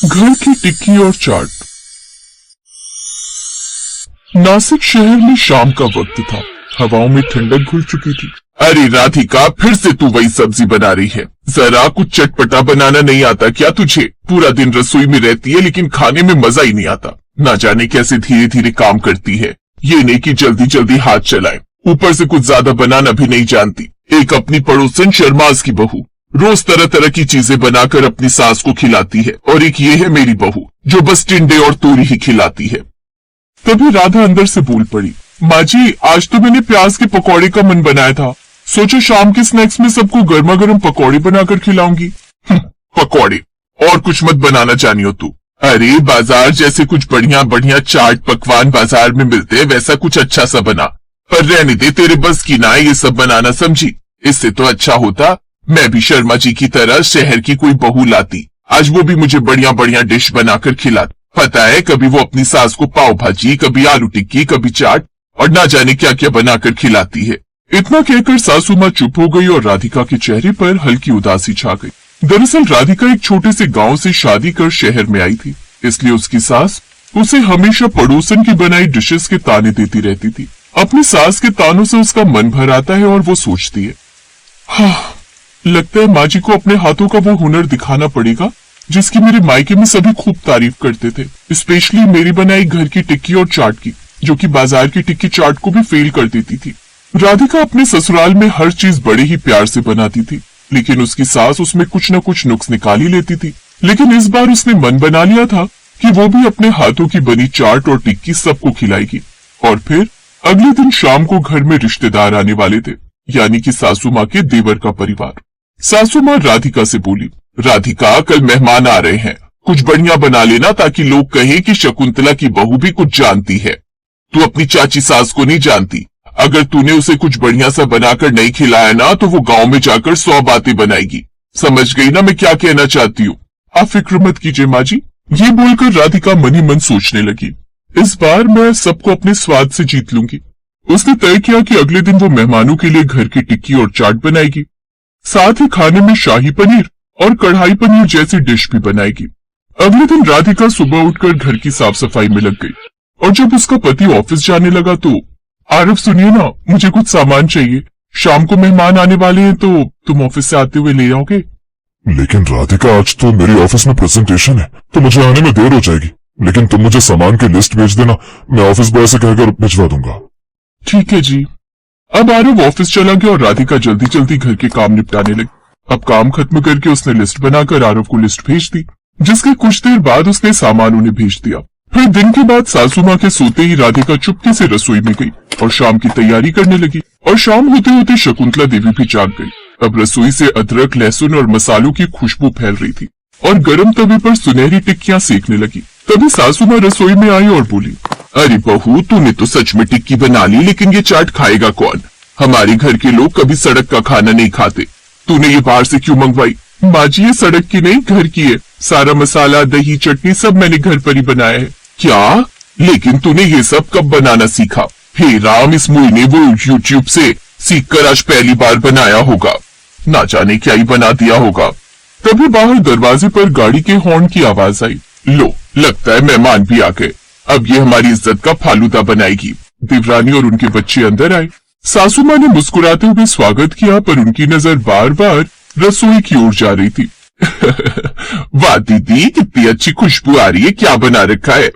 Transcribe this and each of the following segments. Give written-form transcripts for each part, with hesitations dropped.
घर की टिक्की और चाट। नासिक शहर में शाम का वक्त था। हवाओं में ठंडक घुल चुकी थी। अरे राधिका, फिर से तू वही सब्जी बना रही है। जरा कुछ चटपटा बनाना नहीं आता क्या तुझे? पूरा दिन रसोई में रहती है लेकिन खाने में मजा ही नहीं आता। ना जाने कैसे धीरे धीरे काम करती है। ये नहीं कि जल्दी जल्दी हाथ चलाए, ऊपर से कुछ ज्यादा बनाना भी नहीं जानती। एक अपनी पड़ोसन शर्माज की बहू रोज तरह तरह की चीजें बनाकर अपनी सास को खिलाती है, और एक ये है मेरी बहू जो बस टिंडे और तोरी ही खिलाती है। तभी राधा अंदर से बोल पड़ी, माँ जी, आज तो मैंने प्याज के पकौड़े का मन बनाया था। सोचो शाम के स्नैक्स में सबको गर्मा गर्म पकौड़े बनाकर खिलाऊंगी। पकौड़े? और कुछ मत बनाना जानियो तू। अरे बाजार जैसे कुछ बढ़िया बढ़िया चाट पकवान बाजार में मिलते हैं, वैसा कुछ अच्छा सा बना। पर रहने दे, तेरे बस की ना ये सब बनाना, समझी? इससे तो अच्छा होता मैं भी शर्मा जी की तरह शहर की कोई बहू लाती। आज वो भी मुझे बढ़िया बढ़िया डिश बनाकर खिलाती। पता है, कभी वो अपनी सास को पाव भाजी, कभी आलू टिक्की, कभी चाट, और ना जाने क्या क्या बनाकर खिलाती है। इतना कहकर सासू माँ चुप हो गई और राधिका के चेहरे पर हल्की उदासी छा गई। दरअसल राधिका एक छोटे से गांव से शादी कर शहर में आई थी, इसलिए उसकी सास उसे हमेशा पड़ोसन की बनाई डिशेस के ताने देती रहती थी। अपनी सास के तानों से उसका मन भर आता है और वो सोचती है, हाँ, लगता है माँ जी को अपने हाथों का वो हुनर दिखाना पड़ेगा जिसकी मेरे मायके में सभी खूब तारीफ करते थे, स्पेशली मेरी बनाई घर की टिक्की और चाट की, जो कि बाजार की टिक्की चाट को भी फेल कर देती थी। राधिका अपने ससुराल में हर चीज बड़े ही प्यार से बनाती थी, लेकिन उसकी सास उसमें कुछ न कुछ नुक्स निकाल ही लेती थी। लेकिन इस बार उसने मन बना लिया था कि वो भी अपने हाथों की बनी चाट और टिक्की सबको खिलाएगी। और फिर अगले दिन शाम को घर में रिश्तेदार आने वाले थे, यानी कि सासू माँ के देवर का परिवार। सासू माँ राधिका से बोली, राधिका, कल मेहमान आ रहे हैं, कुछ बढ़िया बना लेना ताकि लोग कहें कि शकुंतला की बहू भी कुछ जानती है। तू अपनी चाची सास को नहीं जानती। अगर तूने उसे कुछ बढ़िया सा बनाकर नहीं खिलाया ना, तो वो गांव में जाकर 100 बातें बनाएगी। समझ गई ना मैं क्या कहना चाहती हूँ? आप फिक्र मत कीजिए माँ जी। ये बोलकर राधिका मन ही मन सोचने लगी, इस बार मैं सबको अपने स्वाद से जीत लूंगी। उसने तय किया कि अगले दिन वो मेहमानों के लिए घर की टिक्की और चाट बनाएगी, साथ ही खाने में शाही पनीर और कढ़ाई पनीर जैसी डिश भी बनाएगी। अगले दिन राधिका सुबह उठकर घर की साफ सफाई में लग गई, और जब उसका पति ऑफिस जाने लगा तो, आरव सुनिए ना, मुझे कुछ सामान चाहिए। शाम को मेहमान आने वाले हैं, तो तुम ऑफिस से आते हुए ले आओगे? लेकिन राधिका, आज तो मेरी ऑफिस में प्रेजेंटेशन है, तो मुझे आने में देर हो जाएगी। लेकिन तुम मुझे सामान की लिस्ट भेज देना, मैं ऑफिस बॉय से कहकर भिजवा दूंगा। ठीक है जी। अब आरव ऑफिस चला गया और राधिका जल्दी जल्दी घर के काम निपटाने लगी। अब काम खत्म करके उसने लिस्ट बनाकर आरव को लिस्ट भेज दी, जिसके कुछ देर बाद उसने सामान उन्हें भेज दिया। फिर दिन के बाद सासू माँ के सोते ही राधिका चुपके से रसोई में गई और शाम की तैयारी करने लगी। और शाम होते होते शकुंतला देवी भी जाग गई। अब रसोई से अदरक, लहसुन और मसालों की खुशबू फैल रही थी और गरम तवे पर सुनहरी टिक्कियां सेकने लगी। तभी सासू माँ रसोई में आई और बोली, अरे बहू, तूने तो सच में टिक्की बना ली, लेकिन ये चाट खाएगा कौन? हमारे घर के लोग कभी सड़क का खाना नहीं खाते। तूने ये बाहर से क्यों मंगवाई? माँ जी, ये सड़क की नहीं, घर की है। सारा मसाला, दही, चटनी सब मैंने घर पर ही बनाया है। क्या? लेकिन तूने ये सब कब बनाना सीखा? हे राम, इस मुई ने वो यूट्यूब से सीखकर आज पहली बार बनाया होगा। ना जाने क्या ही बना दिया होगा। तभी बाहर दरवाजे पर गाड़ी के हॉर्न की आवाज आई। लो, लगता है मेहमान भी आ गए। अब ये हमारी इज्जत का फालूदा बनाएगी। देवरानी और उनके बच्चे अंदर आए। सासू माँ ने मुस्कुराते हुए स्वागत किया, पर उनकी नजर बार बार रसोई की ओर जा रही थी। वाह दीदी, कितनी अच्छी खुशबू आ रही है। क्या बना रखा है?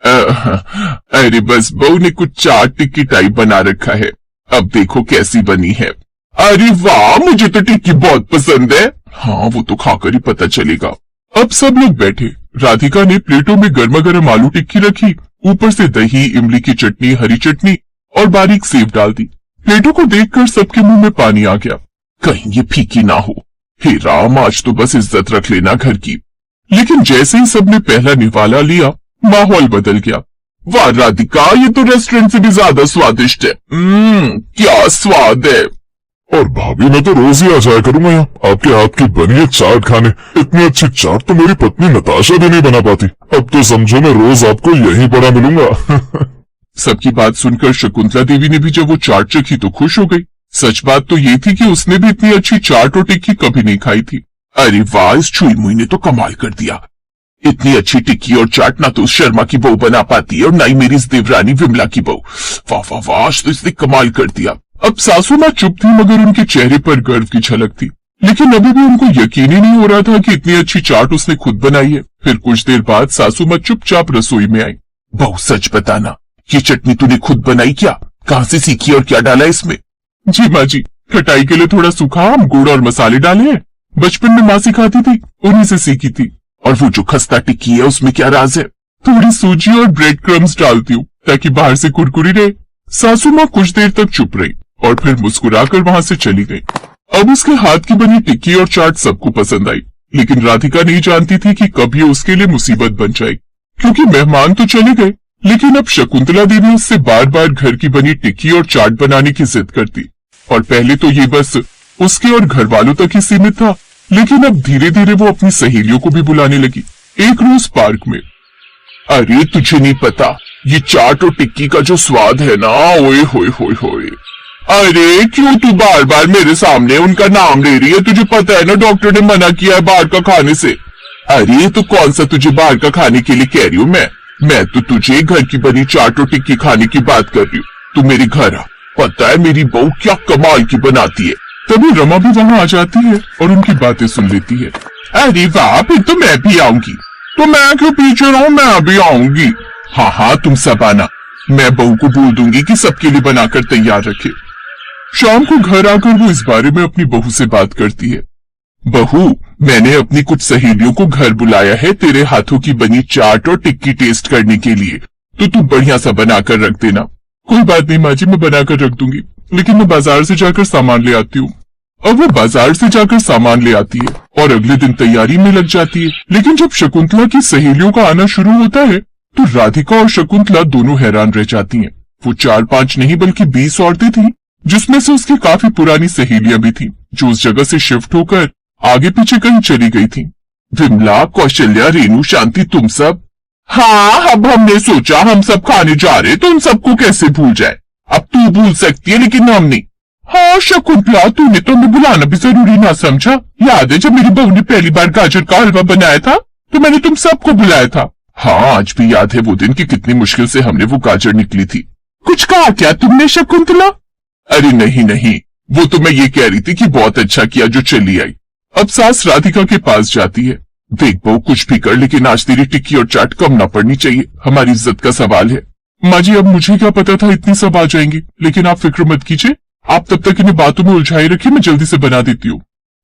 अरे बस बहू ने कुछ चाट टिक्की टाइप बना रखा है। अब देखो कैसी बनी है। अरे वाह, मुझे तो टिक्की बहुत पसंद है। हाँ, वो तो खाकर ही पता चलेगा। अब सब लोग बैठे। राधिका ने प्लेटों में गर्मा गर्म आलू टिक्की रखी, ऊपर से दही, इमली की चटनी, हरी चटनी और बारीक सेव डाल दी। प्लेटों को देखकर सबके मुंह में पानी आ गया। कहीं ये फीकी ना हो। हे राम, आज तो बस इज्जत रख लेना घर की। लेकिन जैसे ही सबने पहला निवाला लिया, माहौल बदल गया। वाह राधिका, ये तो रेस्टोरेंट से भी ज्यादा स्वादिष्ट है। क्या स्वाद है। और भाभी, मैं तो रोज ही आ जाया करूंगा यहाँ आपके हाथ की बनी है चाट खाने। इतनी अच्छी चाट तो मेरी पत्नी नताशा भी नहीं बना पाती। अब तो समझो मैं रोज आपको यहीं बड़ा मिलूंगा। सबकी बात सुनकर शकुंतला देवी ने भी जब वो चाट चखी तो खुश हो गई। सच बात तो ये थी कि उसने भी इतनी अच्छी चाट और टिक्की कभी नहीं खाई थी। अरे वाह, इस छुई मुई ने तो कमाल कर दिया। इतनी अच्छी टिक्की और चाट ना तो उस शर्मा की बहू बना पाती है और ना ही मेरी इस देवरानी विमला की बहू। वाह वाह वाह, आज तो इसने कमाल कर दिया। अब सासू माँ चुप थी मगर उनके चेहरे पर गर्व की झलक थी। लेकिन अभी भी उनको यकीन ही नहीं हो रहा था कि इतनी अच्छी चाट उसने खुद बनाई है। फिर कुछ देर बाद सासू माँ चुपचाप रसोई में आई। बहू सच बताना, ये चटनी तूने खुद बनाई क्या? कहाँ से सीखी और क्या डाला इसमें? जी माँ जी, खटाई के लिए थोड़ा सूखा आम, गुड़ और मसाले डाले हैं। बचपन में माँ सिखाती थी, उन्हीं से सीखी थी। और वो जो खस्ता टिक्की है उसमें क्या राज है? थोड़ी सूजी और ब्रेड क्रम्स डालती हूँ ताकि बाहर से कुरकुरी रहे। सासू माँ कुछ देर तक चुप रही और फिर मुस्कुराकर वहां से चली गई। अब उसके हाथ की बनी टिक्की और चाट सबको पसंद आई, लेकिन राधिका नहीं जानती थी कि कब ये उसके लिए मुसीबत बन जाएगी। क्योंकि मेहमान तो चले गए, लेकिन अब शकुंतला देवी उससे बार बार घर की बनी टिक्की और चाट बनाने की जिद करती। और पहले तो ये बस उसके और घर वालों तक ही सीमित था, लेकिन अब धीरे धीरे वो अपनी सहेलियों को भी बुलाने लगी। एक रोज पार्क में। अरे तुझे नहीं पता, ये चाट और टिक्की का जो स्वाद है ना, ओए होए होए होए। अरे क्यों तू बार बार मेरे सामने उनका नाम ले रही है? तुझे पता है ना डॉक्टर ने मना किया है बाहर का खाने से। अरे तो कौन सा तुझे बाहर का खाने के लिए कह रही हूँ मैं तो तुझे घर की बनी चाट और टिक्की खाने की बात कर रही हूँ। तू मेरे घर आ, पता है मेरी बहू क्या कमाल की बनाती है। तभी रमा भी वहां आ जाती है और उनकी बातें सुन लेती है। अरे वाह, फिर तो मैं भी आऊंगी। तो मैं क्यों पीछे रहूं, मैं अभी आऊंगी। हाँ तुम सब आना, मैं बहू को बोल दूंगी कि सबके लिए बनाकर तैयार रखे। शाम को घर आकर वो इस बारे में अपनी बहू से बात करती है। बहू, मैंने अपनी कुछ सहेलियों को घर बुलाया है तेरे हाथों की बनी चाट और टिक्की टेस्ट करने के लिए, तो तू बढ़िया सा बनाकर रख देना। कोई बात नहीं माँ जी, मैं बनाकर रख दूंगी, लेकिन मैं बाजार से जाकर सामान ले आती हूँ। अब वो बाजार से जाकर सामान ले आती है और अगले दिन तैयारी में लग जाती है। लेकिन जब शकुंतला की सहेलियों का आना शुरू होता है तो राधिका और शकुंतला दोनों हैरान रह जाती हैं। वो 4-5 नहीं बल्कि 20 औरतें थीं, जिसमें से उसकी काफी पुरानी सहेलियां भी थीं, जो उस जगह से शिफ्ट होकर आगे पीछे कहीं चली गई थीं। विमला, कौशल्या, रेणु, शांति, तुम सब? हाँ, अब हमने सोचा हम सब खाने जा रहे तो उन सबको कैसे भूल जाए। अब तू भूल सकती है लेकिन हम नहीं। हाँ शकुंतला, तूने तो हमें बुलाना भी जरूरी ना समझा। याद है जब मेरी बहू ने पहली बार गाजर का हलवा बनाया था तो मैंने तुम सबको बुलाया था। हाँ, आज भी याद है वो दिन की कितनी मुश्किल से हमने वो गाजर निकली थी। कुछ कहा क्या तुमने शकुंतला? अरे नहीं, वो तो मैं ये कह रही थी कि बहुत अच्छा किया जो चली आई। अब सास राधिका के पास जाती है। देख बहू, कुछ भी कर लेकिन आज तेरी टिक्की और चाट कम ना पड़नी चाहिए, हमारी इज्जत का सवाल है। माँ जी, अब मुझे क्या पता था इतनी सब आ जाएंगी, लेकिन आप फिक्र मत कीजिए, आप तब तक इन्हें बातों में उलझाए रखिए, मैं जल्दी से बना देती हूँ।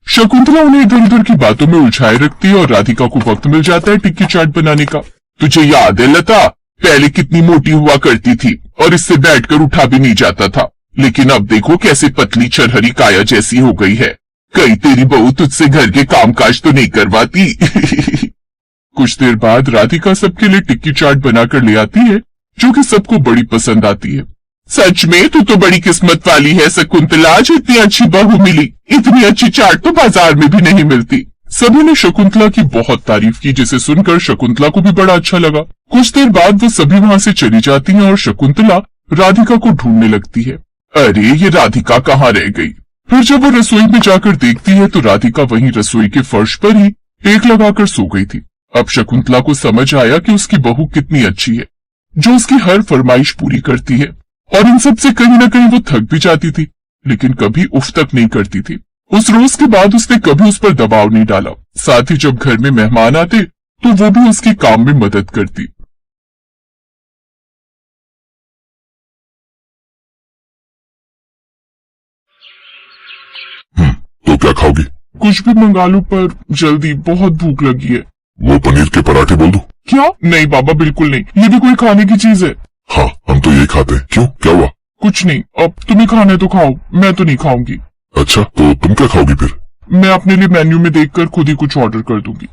शकुंतला उन्हें इधर उधर की बातों में उलझाए रखती है और राधिका को वक्त मिल जाता है टिक्की चाट बनाने का। तुझे याद है लता, पहले कितनी मोटी हुआ करती थी और इससे बैठकर उठा भी नहीं जाता था, लेकिन अब देखो कैसे पतली छरहरी काया जैसी हो गई है। कहीं तेरी बहू तुझसे घर के कामकाज तो नहीं करवाती। कुछ देर बाद राधिका सबके लिए टिक्की चाट बनाकर ले आती है, जो कि सबको बड़ी पसंद आती है। सच में तू तो बड़ी किस्मत वाली है शकुंतला, आज इतनी अच्छी बहू मिली। इतनी अच्छी चाट तो बाजार में भी नहीं मिलती। सभी ने शकुंतला की बहुत तारीफ की, जिसे सुनकर शकुंतला को भी बड़ा अच्छा लगा। कुछ देर बाद वो सभी वहां से चली जाती हैं और शकुंतला राधिका को ढूंढने लगती है। अरे ये राधिका कहाँ रह गई? फिर जब वो रसोई में जाकर देखती है तो राधिका वहीं रसोई के फर्श पर ही टेक लगाकर सो गई थी। अब शकुंतला को समझ आया कि उसकी बहू कितनी अच्छी है, जो उसकी हर फरमाइश पूरी करती है, और इन सब से कहीं न कहीं वो थक भी जाती थी, लेकिन कभी उफ तक नहीं करती थी। उस रोज के बाद उसने कभी उस पर दबाव नहीं डाला। साथ ही जब घर में मेहमान आते तो वो भी उसके काम में मदद करती। तो क्या खाओगी? कुछ भी मंगा लो, पर जल्दी, बहुत भूख लगी है। वो पनीर के पराठे बोल दूं? क्या? नहीं बाबा, बिल्कुल नहीं, ये भी कोई खाने की चीज है। हाँ, हम तो यही खाते हैं। क्यों, क्या हुआ? कुछ नहीं, अब तुम्हें खाना है तो खाओ, मैं तो नहीं खाऊंगी। अच्छा, तो तुम क्या खाओगी फिर? मैं अपने लिए मेन्यू में देखकर खुद ही कुछ ऑर्डर कर दूंगी।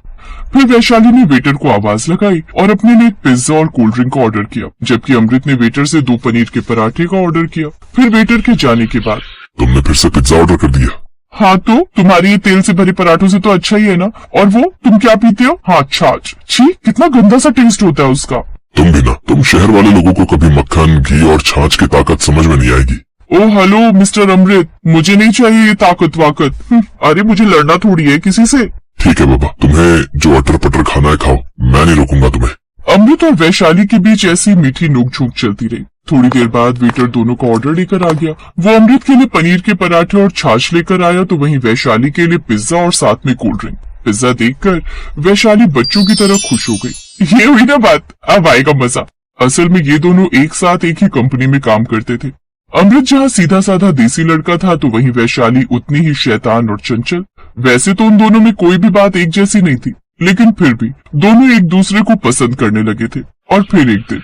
फिर वैशाली ने वेटर को आवाज लगाई और अपने लिए एक पिज्जा और कोल्ड ड्रिंक का ऑर्डर किया, जबकि अमृत ने वेटर से 2 पनीर के पराठे का ऑर्डर किया। फिर वेटर के जाने के बाद तुमने फिर से पिज्जा ऑर्डर कर दिया? हाँ, तो तुम्हारी ये तेल से भरे पराठों से तो अच्छा ही है ना। और वो तुम क्या पीते हो? हाँ, छाछ। छी, कितना गंदा सा टेस्ट होता है उसका। तुम भी ना, तुम शहर वाले लोगों को कभी मक्खन, घी और छाछ की ताकत समझ में नहीं आएगी। ओ हेलो मिस्टर अमृत, मुझे नहीं चाहिए ये ताकत वाकत। अरे मुझे लड़ना थोड़ी है किसी से। ठीक है बाबा, तुम्हें जो अटर पटर खाना है खाओ, मैं नहीं रोकूंगा तुम्हें। अमृत और वैशाली के बीच ऐसी मीठी नोकझोंक चलती रही। थोड़ी देर बाद वेटर दोनों का ऑर्डर लेकर आ गया। वो अमृत के लिए पनीर के पराठे और छाछ लेकर आया, तो वहीं वैशाली के लिए पिज्जा और साथ में कोल्ड ड्रिंक। पिज्जा देखकर वैशाली बच्चों की तरह खुश हो गई। ये हुई ना बात, अब आएगा मजा। असल में ये दोनों एक साथ एक ही कंपनी में काम करते थे। अमृत जहाँ सीधा साधा देसी लड़का था, तो वहीं वैशाली उतनी ही शैतान और चंचल। वैसे तो उन दोनों में कोई भी बात एक जैसी नहीं थी, लेकिन फिर भी दोनों एक दूसरे को पसंद करने लगे थे। और फिर एक दिन,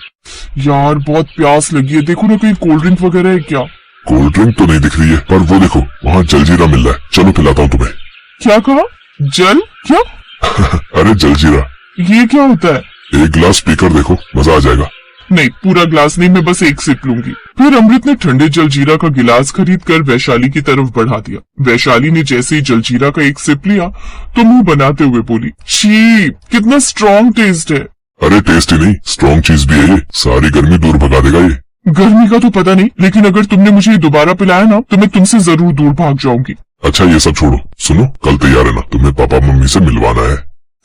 यार बहुत प्यास लगी है, देखो ना कहीं कोल्ड ड्रिंक वगैरह है क्या? कोल्ड ड्रिंक तो नहीं दिख रही है, पर वो देखो वहाँ जलजीरा मिल रहा है, चलो पिलाता हूँ तुम्हें। क्या कहा? जल क्या? अरे जलजीरा। ये क्या होता है? एक गिलास पीकर देखो, मजा आ जाएगा। नहीं, पूरा ग्लास नहीं, मैं बस एक सिप लूंगी। फिर अमृत ने ठंडे जलजीरा का गिलास खरीद कर वैशाली की तरफ बढ़ा दिया। वैशाली ने जैसे ही जलजीरा का एक सिप लिया तो मुंह बनाते हुए बोली, छी कितना स्ट्रॉन्ग टेस्ट है। अरे टेस्ट ही नहीं, स्ट्रॉन्ग चीज भी है ये, सारी गर्मी दूर भगा देगा ये। गर्मी का तो पता नहीं, लेकिन अगर तुमने मुझे ये दोबारा पिलाया ना तो मैं तुमसे जरूर दूर भाग जाऊंगी। अच्छा ये सब छोड़ो, सुनो कल तैयार है ना, तुम्हें पापा मम्मी से मिलवाना है।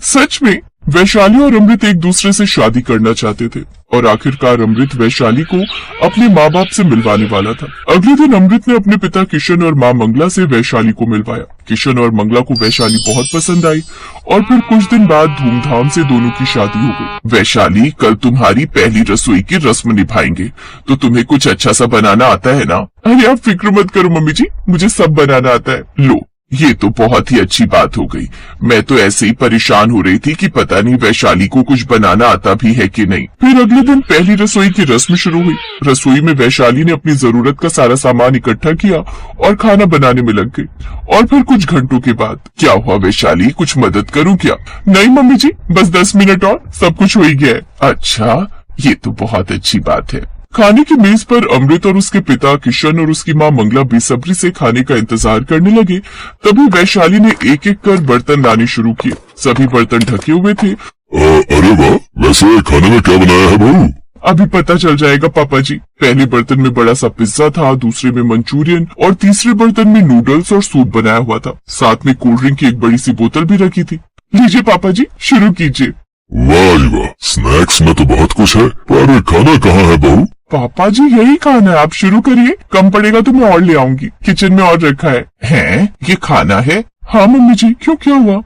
सच में? वैशाली और अमृत एक दूसरे से शादी करना चाहते थे और आखिरकार अमृत वैशाली को अपने माँ बाप से मिलवाने वाला था। अगले दिन अमृत ने अपने पिता किशन और माँ मंगला से वैशाली को मिलवाया। किशन और मंगला को वैशाली बहुत पसंद आई और फिर कुछ दिन बाद धूमधाम से दोनों की शादी हो गई। वैशाली, कल तुम्हारी पहली रसोई की रस्म निभाएंगे, तो तुम्हें कुछ अच्छा सा बनाना आता है ना? अरे आप फिक्र मत करो मम्मी जी, मुझे सब बनाना आता है। लो, ये तो बहुत ही अच्छी बात हो गई। मैं तो ऐसे ही परेशान हो रही थी कि पता नहीं वैशाली को कुछ बनाना आता भी है कि नहीं। फिर अगले दिन पहली रसोई की रस्म शुरू हुई। रसोई में वैशाली ने अपनी जरूरत का सारा सामान इकट्ठा किया और खाना बनाने में लग गई। और फिर कुछ घंटों के बाद, क्या हुआ वैशाली, कुछ मदद करूं क्या? नहीं मम्मी जी, बस 10 मिनट और सब कुछ हो ही गया है। अच्छा, ये तो बहुत अच्छी बात है। खाने की मेज पर अमृत और उसके पिता किशन और उसकी माँ मंगला बेसब्री से खाने का इंतजार करने लगे। तभी वैशाली ने एक एक कर बर्तन लाने शुरू किए। सभी बर्तन ढके हुए थे। अरे वाह, वैसे खाने में क्या बनाया है बहू? अभी पता चल जाएगा पापा जी। पहले बर्तन में बड़ा सा पिज्जा था, दूसरे में मंचूरियन और तीसरे बर्तन में नूडल्स और सूप बनाया हुआ था। साथ में कोल्ड ड्रिंक की एक बड़ी सी बोतल भी रखी थी। लीजिए पापा जी, शुरू कीजिए। वाह वाह, स्नैक्स में तो बहुत कुछ है, पर खाना कहाँ है बहू? पापा जी यही खाना है, आप शुरू करिए, कम पड़ेगा तो मैं और ले आऊंगी, किचन में और रखा है। हैं? ये खाना है? हाँ मम्मी जी, क्यों क्या हुआ?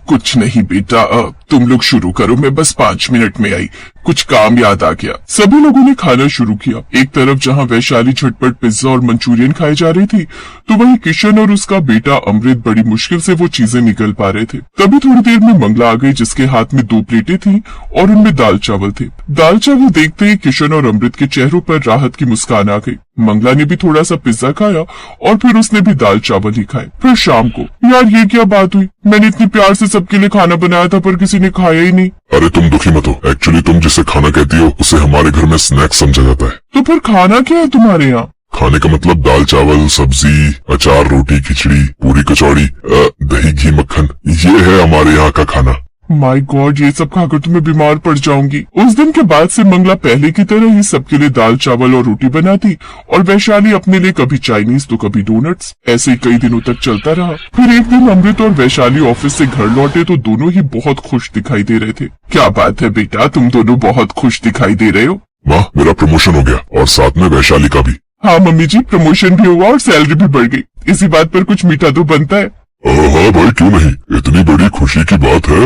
कुछ नहीं बेटा, तुम लोग शुरू करो, मैं बस 5 मिनट में आई, कुछ काम याद आ गया। सभी लोगों ने खाना शुरू किया। एक तरफ जहाँ वैशाली झटपट पिज्जा और मंचूरियन खाए जा रही थी, तो वहीं किशन और उसका बेटा अमृत बड़ी मुश्किल से वो चीजें निकल पा रहे थे। तभी थोड़ी देर में मंगला आ गई, जिसके हाथ में 2 प्लेटें थी और उनमें दाल चावल थे। दाल चावल देखते ही किशन और अमृत के चेहरों पर राहत की मुस्कान आ गई। मंगला ने भी थोड़ा सा पिज्जा खाया और फिर उसने भी दाल चावल ही खाए। फिर शाम को, यार ये क्या बात हुई, मैंने इतनी प्यार से सबके लिए खाना बनाया था पर किसी ने खाया ही नहीं। अरे तुम दुखी मत हो, एक्चुअली तुम जिसे खाना कहती हो उसे हमारे घर में स्नैक्स समझा जाता है। तो फिर खाना क्या है तुम्हारे यहाँ? खाने का मतलब दाल चावल, सब्जी, अचार, रोटी, खिचड़ी, पूरी, कचौड़ी, दही, घी, मक्खन, ये है हमारे यहाँ का खाना। माय गॉड, ये सब खाकर तो मैं बीमार पड़ जाऊंगी। उस दिन के बाद से मंगला पहले की तरह ही सबके लिए दाल चावल और रोटी बनाती और वैशाली अपने लिए कभी चाइनीज तो कभी डोनट्स। ऐसे ही कई दिनों तक चलता रहा। फिर एक दिन अमृत और वैशाली ऑफिस से घर लौटे तो दोनों ही बहुत खुश दिखाई दे रहे थे। क्या बात है बेटा, तुम दोनों बहुत खुश दिखाई दे रहे हो। माँ, मेरा प्रमोशन हो गया और साथ में वैशाली का भी। हाँ मम्मी जी, प्रमोशन भी हुआ और सैलरी भी बढ़ गई। इसी बात पर कुछ मीठा तो बनता है। हाँ भाई, क्यों नहीं, इतनी बड़ी खुशी की बात है,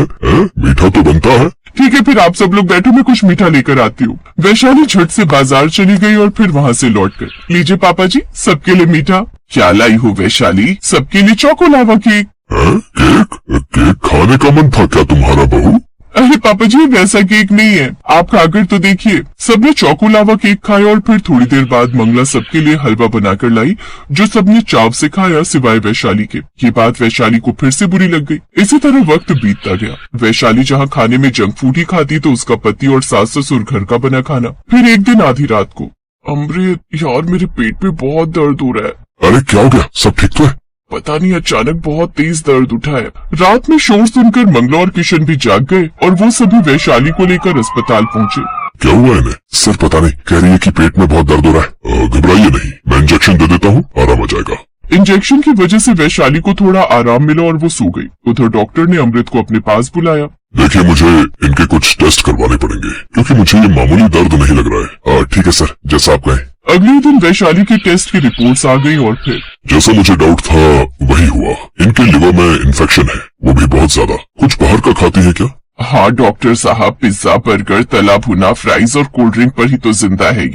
मीठा तो बनता है। ठीक है, फिर आप सब लोग बैठो, मैं कुछ मीठा लेकर आती हूँ। वैशाली झट से बाजार चली गई और फिर वहाँ से लौटकर, लीजिए पापा जी, सबके लिए मीठा। क्या लाई हो वैशाली? सबके लिए choco lava cake. Cake? Cake खाने का मन था क्या तुम्हारा बहू? अरे पापा जी, वैसा केक नहीं है, आप खाकर तो देखिए। सबने चोको लावा केक खाया और फिर थोड़ी देर बाद मंगला सबके लिए हलवा बनाकर लाई, जो सबने चाव से खाया सिवाय वैशाली के। ये बात वैशाली को फिर से बुरी लग गई। इसी तरह वक्त बीतता गया। वैशाली जहाँ खाने में जंक फूड ही खाती तो उसका पति और सास ससुर घर का बना खाना। फिर एक दिन आधी रात को, अमृत यार मेरे पेट में बहुत दर्द हो रहा है। अरे क्या हो गया, सब ठीक तो है? पता नहीं, अचानक बहुत तेज दर्द उठा है। रात में शोर सुनकर मंगला और किशन भी जाग गए और वो सभी वैशाली को लेकर अस्पताल पहुँचे। क्या हुआ इन्हें? सर पता नहीं, कह रही है कि पेट में बहुत दर्द हो रहा है। घबराइए नहीं, मैं इंजेक्शन दे देता हूँ, आराम आ जाएगा। इंजेक्शन की वजह से वैशाली को थोड़ा आराम मिला और वो सो गई। उधर डॉक्टर ने अमृत को अपने पास बुलाया। देखिए, मुझे इनके कुछ टेस्ट करवाने पड़ेंगे क्योंकि मुझे ये मामूली दर्द नहीं लग रहा है। ठीक है सर, जैसा आप कहें। अगले दिन वैशाली के टेस्ट की रिपोर्ट्स आ गई और फिर जैसा मुझे डाउट था वही हुआ। इनके लिवर में इन्फेक्शन है, वो भी बहुत ज्यादा। कुछ बाहर का खाती है क्या? हाँ डॉक्टर साहब, पिज्जा, बर्गर, तला भुना, फ्राइज और कोल्ड ड्रिंक पर ही तो जिंदा है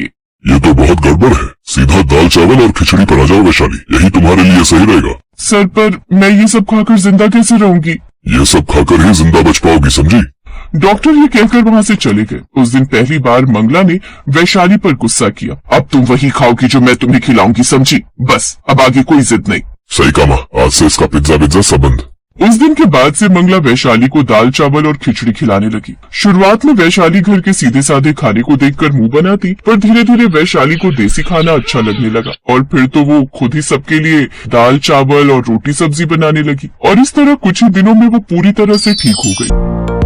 ये तो बहुत गड़बड़ है। सीधा दाल चावल और खिचड़ी पर आ जाओ वैशाली, यही तुम्हारे लिए सही रहेगा। सर, पर मैं ये सब खाकर जिंदा कैसे रहूंगी? ये सब खाकर ही जिंदा बच पाओगी, समझी? डॉक्टर ये कहकर वहाँ से चले गए। उस दिन पहली बार मंगला ने वैशाली पर गुस्सा किया। अब तुम वही खाओगी जो मैं तुम्हें खिलाऊंगी, समझी? बस अब आगे कोई जिद नहीं। सही कामा, आज से इसका पिज्जा सब बंद। उस दिन के बाद से मंगला वैशाली को दाल चावल और खिचड़ी खिलाने लगी। शुरुआत में वैशाली घर के सीधे साधे खाने को देखकर मुंह बनाती, पर धीरे धीरे वैशाली को देसी खाना अच्छा लगने लगा और फिर तो वो खुद ही सबके लिए दाल चावल और रोटी सब्जी बनाने लगी। और इस तरह कुछ ही दिनों में वो पूरी तरह से ठीक हो गई।